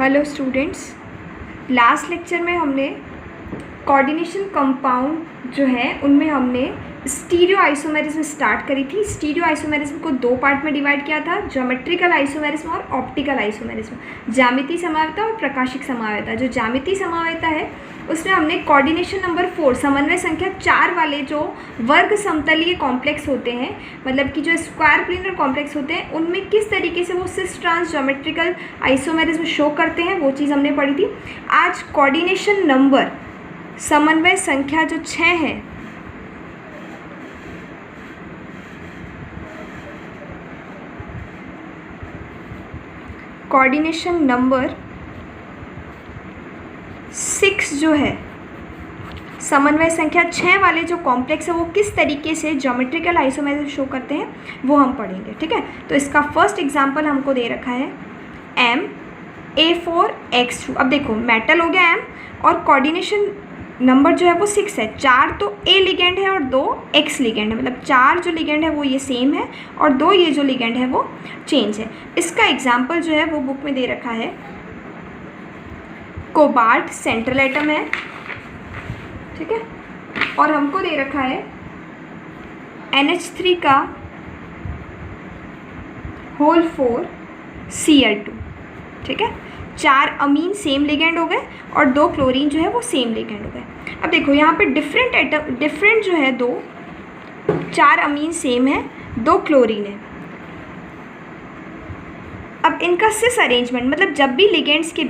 Hello students, last lecture में हमने coordination compound जो है उनमें हमने स्टीरियो आइसोमेरिज्म स्टार्ट करी थी। स्टीरियो आइसोमेरिज्म को दो पार्ट में डिवाइड किया था, ज्योमेट्रिकल आइसोमेरिज्म और ऑप्टिकल आइसोमेरिज्म। ज्यामितीय समवायता और प्रकाशिक समवायता। जो ज्यामितीय समवायता है उसमें हमने कोऑर्डिनेशन नंबर 4 समन्वय संख्या 4 वाले जो वर्ग समतलीय कॉम्प्लेक्स होते हैं, मतलब कि जो स्क्वायर प्लेनर कॉम्प्लेक्स होते हैं, उनमें किस तरीके से वो cis trans geometrical isomerism show करते हैं, वो चीज़ हमने पढ़ी थी। आज कोऑर्डिनेशन नंबर समन्वय संख्या जो 6 है, कोऑर्डिनेशन नंबर 6 जो है, समन्वय संख्या 6 वाले जो कॉम्प्लेक्स है वो किस तरीके से ज्योमेट्रिकल आइसोमेरिज्म शो करते हैं वो हम पढ़ेंगे। ठीक है, तो इसका फर्स्ट एग्जांपल हमको दे रखा है MA4X2। अब देखो मेटल हो गया M और कोऑर्डिनेशन नंबर जो है वो 6 है। 4 तो A लिगेंड है और 2 X लिगेंड है, मतलब 4 जो लिगेंड है वो ये सेम है और 2 ये जो लिगेंड है वो चेंज है। इसका एग्जाम्पल जो है वो बुक में दे रखा है। कोबाल्ट सेंट्रल एटम है, ठीक है, और हमको दे रखा है NH3 का होल 4 Cl2। ठीक है, 4 अमीन सेम लिगेंड हो गए और 2 क्लोरीन जो है वो सेम लिगेंड हो गए। अब देखो यहाँ पे डिफरेंट जो है 4 अमीन सेम है, 2 क्लोरीन है। अब इनका सिस अरेंजमेंट, मतलब जब भी लिगेंड्स के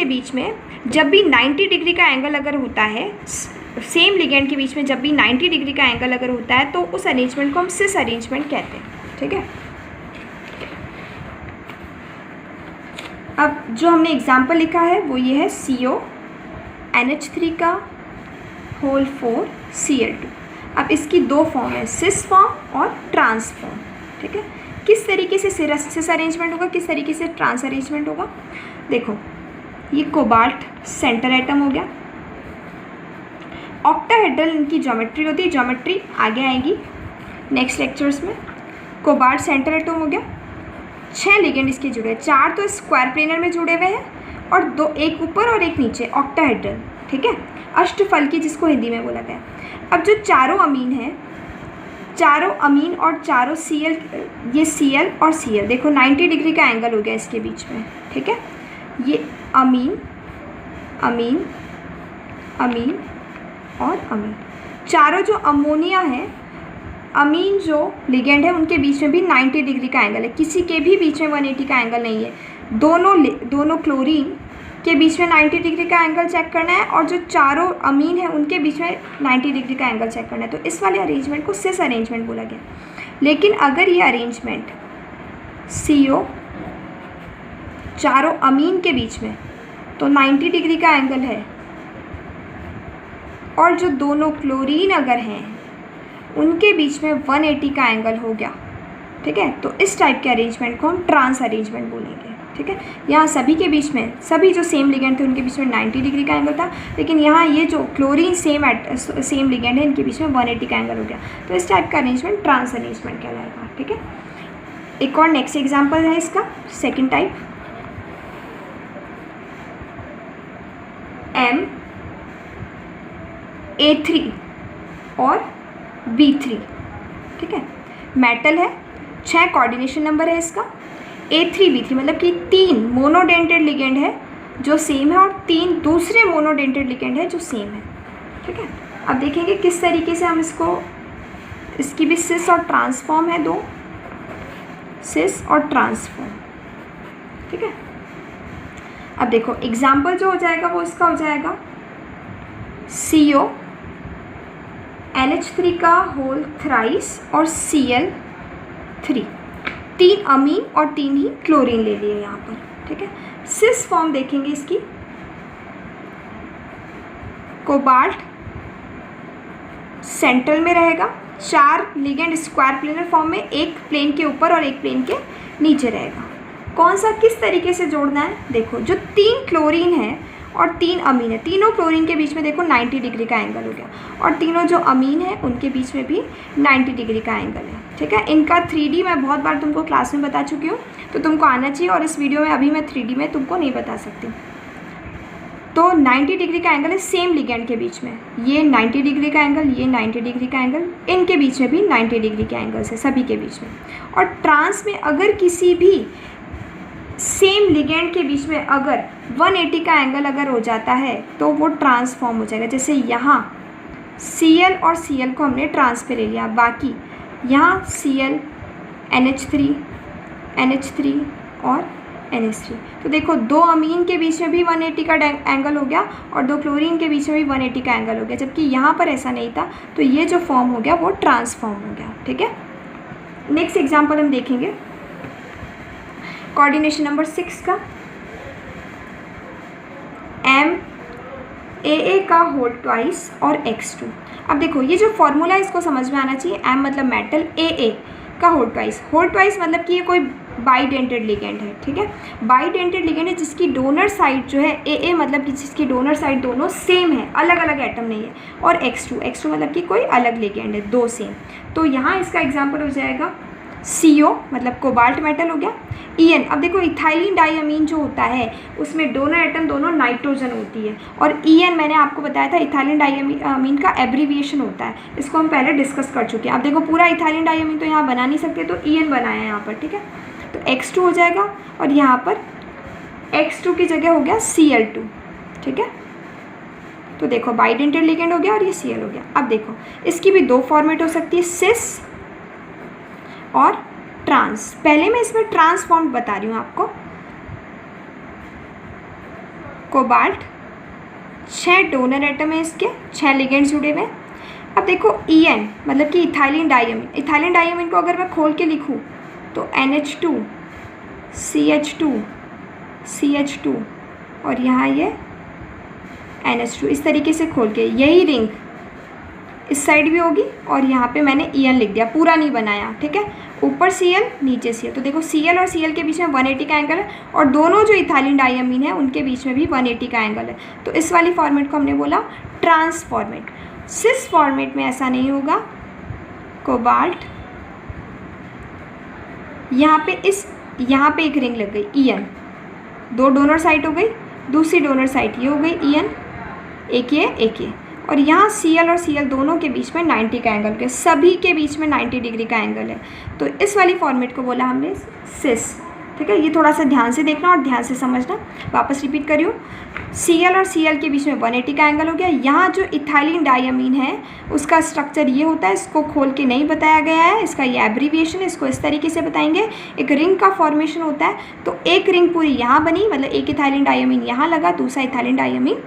बीच में जब भी 90 डिग्री का एंगल अगर होता है, सेम लिगेंड के बीच में जब भी 90 डिग्री का एंगल अगर होता है तो उस अरेंजमेंट को हम सिस अरेंजमेंट कहते हैं। ठीक है, अब जो हमने एग्जाम्पल लिखा है वो ये है CO NH3 का होल 4 Cl2। अब इसकी दो फॉर्म है, सिस फॉर्म और ट्रांस फॉर्म। ठीक है, किस तरीके से सिस अरेंजमेंट होगा, किस तरीके से ट्रांस अरेंजमेंट होगा। देखो ये कोबाल्ट सेंटर एटम हो गया। ऑक्टाहेड्रल इनकी ज्योमेट्री होती है, ज्योमेट्री आगे आएगी नेक्स्ट लेक्चर्स में। कोबाल्ट सेंटर एटम हो गया, 6 लिगेंड इसके जुड़े हैं। 4 तो स्क्वायर प्लेनर में जुड़े हुए हैं और 2, एक ऊपर और एक नीचे, ऑक्टाहेड्रल। ठीक है, अष्टफलकी जिसको हिंदी में बोला गया। अब जो चारों अमीन हैं, चारों अमीन और चारों Cl, ये Cl और Cl, देखो 90 डिग्री का एंगल हो गया इसके बीच में। ठीक है, ये अमीन अमीन अमीन और अमीन, चारों जो अमोनिया है, अमीन जो लिगेंड है उनके बीच में भी 90 डिग्री का एंगल है, किसी के भी बीच में 180 का एंगल नहीं है। दोनों क्लोरीन के बीच में 90 डिग्री का एंगल चेक करना है और जो चारों अमीन है उनके बीच में 90 डिग्री का एंगल चेक करना है। तो इस वाले अरेंजमेंट को सिस अरेंजमेंट बोला गया। लेकिन अगर ये अरेंजमेंट CO चारों अमीन के बीच में तो 90 डिग्री का एंगल है और जो दोनों क्लोरीन अगर हैं उनके बीच में 180 का एंगल हो गया। ठीक है, तो इस टाइप के अरेंजमेंट को हम ट्रांस अरेंजमेंट बोलेंगे। ठीक है, यहाँ सभी के बीच में, सभी जो सेम लिगेंड थे उनके बीच में 90 डिग्री का एंगल था, लेकिन यहाँ ये जो क्लोरीन सेम लिगेंड है इनके बीच में 180 का एंगल हो गया। तो इस टाइप का अरेंजमेंट ट्रांस अरेंजमेंट कहलाएगा। ठीक है, एक और नेक्स्ट एग्जाम्पल है इसका, सेकेंड टाइप MA3 और B3। ठीक है, मेटल है, 6 कोऑर्डिनेशन नंबर है इसका, A3B3, मतलब कि 3 मोनोडेंटेड लिगेंड है जो सेम है और 3 दूसरे मोनोडेंटेड लिगेंड है जो सेम है। ठीक है, अब देखेंगे किस तरीके से हम इसकी भी सिस और ट्रांसफॉर्म है, 2 सिस और ट्रांसफॉर्म। ठीक है, अब देखो एग्जाम्पल जो हो जाएगा वो इसका हो जाएगा CO NH3 का होल थ्राइस और Cl3, 3 अमीन और 3 ही क्लोरीन ले लिए यहाँ पर। ठीक है, सिस फॉर्म देखेंगे इसकी, कोबाल्ट सेंट्रल में रहेगा, 4 लिगेंड स्क्वायर प्लेनर फॉर्म में, एक प्लेन के ऊपर और एक प्लेन के नीचे रहेगा। कौन सा किस तरीके से जोड़ना है, देखो जो 3 क्लोरीन है और 3 अमीन है, तीनों क्लोरीन के बीच में देखो 90 डिग्री का एंगल हो गया, और तीनों जो अमीन है उनके बीच में भी 90 डिग्री का एंगल है। ठीक है, इनका 3D मैं बहुत बार तुमको क्लास में बता चुकी हूँ, तो तुमको आना चाहिए, और इस वीडियो में अभी मैं 3D में तुमको नहीं बता सकती। तो 90 डिग्री का एंगल है सेम लिगेंड के बीच में, ये 90 डिग्री का एंगल, ये 90 डिग्री का एंगल, इनके बीच में भी 90 डिग्री के एंगल्स है सभी के बीच में। और ट्रांस में अगर किसी भी सेम लिगेंड के बीच में अगर 180 का एंगल अगर हो जाता है तो वो ट्रांसफॉर्म हो जाएगा। जैसे यहाँ Cl और Cl को हमने ट्रांस पे ले लिया, बाकी यहाँ Cl NH3 और NH3, तो देखो 2 अमीन के बीच में भी 180 का एंगल हो गया और 2 क्लोरीन के बीच में भी 180 का एंगल हो गया, जबकि यहाँ पर ऐसा नहीं था, तो ये जो फॉर्म हो गया वो ट्रांसफॉर्म हो गया। ठीक है, नेक्स्ट एग्जाम्पल हम देखेंगे कोऑर्डिनेशन नंबर 6 का, MAA का होल ट्वाइस और X2। अब देखो ये जो फॉर्मूला है इसको समझ में आना चाहिए। M मतलब मेटल, AA का होल ट्वाइस मतलब कि ये कोई बाइडेंटेड लिगेंड है। ठीक है, बाइडेंटेड लिगेंड है जिसकी डोनर साइड जो है AA मतलब कि जिसकी डोनर साइड दोनों सेम है, अलग अलग एटम नहीं है, और X2 मतलब कि कोई अलग लिगेंड है, 2 सेम। तो यहाँ इसका एग्जाम्पल हो जाएगा CO मतलब कोबाल्ट मेटल हो गया। EN, अब देखो इथाइलिन डाइअमीन जो होता है उसमें डोनर एटम दोनों नाइट्रोजन होती है, और EN मैंने आपको बताया था इथाइलिन डाइअमीन का एब्रीविएशन होता है, इसको हम पहले डिस्कस कर चुके हैं। अब देखो पूरा इथाइलिन डाइअमीन तो यहाँ बना नहीं सकते, तो EN बनाया है यहाँ पर। ठीक है, तो X2 हो जाएगा, और यहाँ पर X2 की जगह हो गया Cl2। ठीक है, तो देखो बाइडेंटेड लिगेंड हो गया और ये Cl हो गया। अब देखो इसकी भी 2 फॉर्मेट हो सकती है, सिस और ट्रांस। पहले मैं इसमें ट्रांस फॉर्म बता रही हूँ आपको। कोबाल्ट 6 डोनर एटम है, इसके 6 लिगेंड्स जुड़े हुए। अब देखो EN मतलब कि इथाइलिन डाइअमीन को अगर मैं खोल के लिखूँ तो NH2 CH2 और यहाँ ये NH2, इस तरीके से खोल के यही रिंग इस साइड भी होगी, और यहाँ पे मैंने EN लिख दिया, पूरा नहीं बनाया। ठीक है, ऊपर Cl नीचे Cl, तो देखो Cl और Cl के बीच में 180 का एंगल है, और दोनों जो इथाइलिन डाइअमीन है उनके बीच में भी 180 का एंगल है। तो इस वाली फॉर्मेट को हमने बोला ट्रांस फॉर्मेट। सिस फॉर्मेट में ऐसा नहीं होगा। कोबाल्ट यहाँ पे एक रिंग लग गई EN, 2 डोनर साइड हो गई, दूसरी डोनर साइड ये हो गई EN, एक ये, और यहाँ Cl और Cl दोनों के बीच में 90 का एंगल है, सभी के बीच में 90 डिग्री का एंगल है। तो इस वाली फॉर्मेट को बोला हमने सिस। ठीक है, ये थोड़ा सा ध्यान से देखना और ध्यान से समझना। वापस रिपीट करियो, Cl और Cl के बीच में 180 का एंगल हो गया। यहाँ जो इथाइलिन डाइअमीन है उसका स्ट्रक्चर ये होता है, इसको खोल के नहीं बताया गया है, इसका ये एब्रीविएशन है, इसको इस तरीके से बताएंगे। एक रिंग का फॉर्मेशन होता है, तो एक रिंग पूरी यहाँ बनी, मतलब एक इथाइलिन डाइअमीन यहाँ लगा, दूसरा इथाइलिन डाइअमीन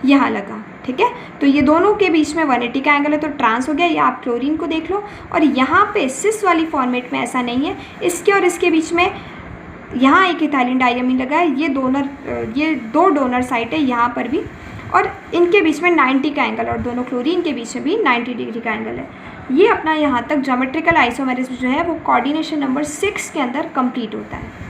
यहाँ लगा। ठीक है, तो ये दोनों के बीच में 180 का एंगल है, तो ट्रांस हो गया। ये आप क्लोरीन को देख लो, और यहाँ पे सिस वाली फॉर्मेट में ऐसा नहीं है, इसके और इसके बीच में यहाँ एक इथाइलिन डाइअमीन लगा है, ये 2 डोनर साइट है यहाँ पर भी, और इनके बीच में 90 का एंगल, और दोनों क्लोरीन के बीच में भी 90 डिग्री का एंगल है। ये अपना यहाँ तक ज्योमेट्रिकल आइसोमेरिज्म जो है वो कोऑर्डिनेशन नंबर 6 के अंदर कंप्लीट होता है।